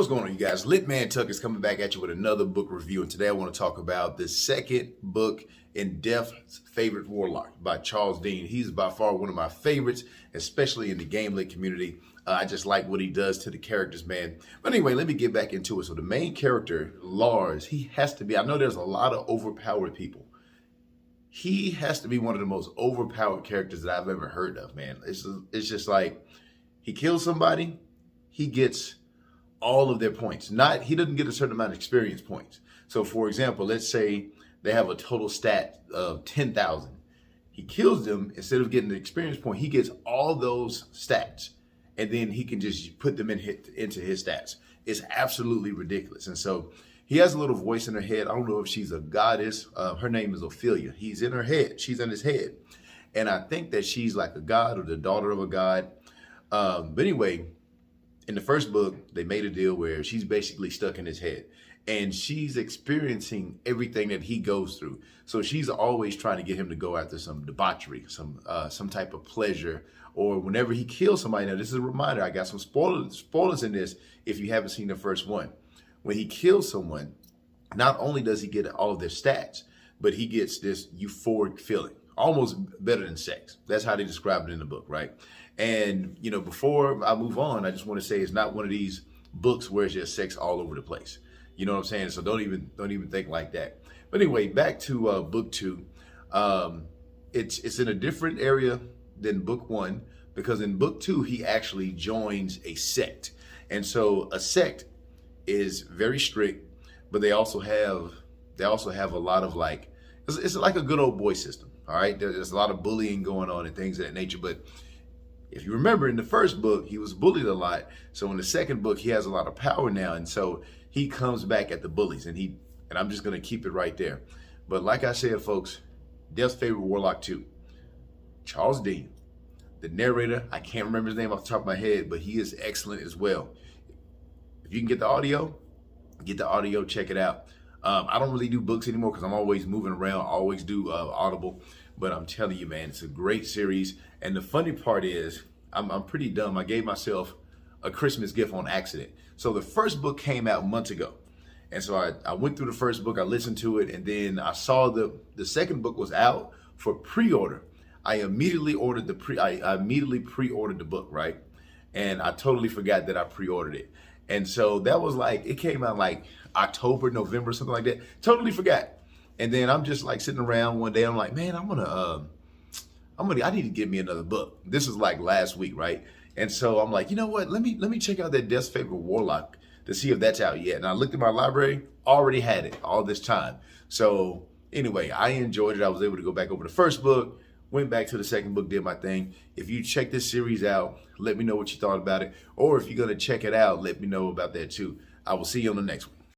What's going on, you guys? Litmantuck is coming back at you with another book review, and today I want to talk about the second book in Def's Favorite Warlock by Charles Dean. He's by far one of my favorites, especially in the game lit community. I just like what he does to the characters, man. But anyway, let me get back into it. So the main character, Lars, he has to be, I know there's a lot of overpowered people. He has to be one of the most overpowered characters that I've ever heard of, man. It's just like, he kills somebody, he gets all of their points. He doesn't get a certain amount of experience points. So for example, let's say they have a total stat of 10,000. He kills them, instead of getting the experience point, he gets all those stats, and then he can just put them into his stats. It's absolutely ridiculous. And so he has a little voice in her head. I don't know if she's a goddess. Her name is Ophelia. He's in her head. She's in his head. And I think that she's like a god or the daughter of a god. But anyway, in the first book, they made a deal where she's basically stuck in his head, and she's experiencing everything that he goes through. So she's always trying to get him to go after some debauchery, some type of pleasure, or whenever he kills somebody. Now, this is a reminder. I got some spoilers in this if you haven't seen the first one. When he kills someone, not only does he get all of their stats, but he gets this euphoric feeling, almost better than sex. That's how they describe it in the book, right? And, you know, before I move on, I just want to say it's not one of these books where it's just sex all over the place. You know what I'm saying? So don't even think like that. But anyway, back to book 2. It's in a different area than book 1, because in book 2, he actually joins a sect. And so a sect is very strict, but they also have a lot of like, it's like a good old boy system. All right. There's a lot of bullying going on and things of that nature. But if you remember, in the first book, he was bullied a lot. So in the second book, he has a lot of power now. And so he comes back at the bullies, and I'm just going to keep it right there. But like I said, folks, Def's Favorite Warlock 2, Charles Dean, the narrator, I can't remember his name off the top of my head, but he is excellent as well. If you can get the audio, check it out. I don't really do books anymore because I'm always moving around. I always do Audible. But I'm telling you, man, it's a great series. And the funny part is, I'm pretty dumb. I gave myself a Christmas gift on accident. So the first book came out months ago. And so I went through the first book, I listened to it, and then I saw the second book was out for pre-order. I immediately pre-ordered the book, right? And I totally forgot that I pre-ordered it. And so that was like, it came out like October, November, something like that. Totally forgot. And then I'm just like sitting around one day, I'm like, man, I need to get me another book. This is like last week, right? And so I'm like, you know what? Let me check out that Def's Favorite Warlock to see if that's out yet. And I looked at my library, already had it all this time. So anyway, I enjoyed it. I was able to go back over the first book, went back to the second book, did my thing. If you check this series out, let me know what you thought about it. Or if you're going to check it out, let me know about that too. I will see you on the next one.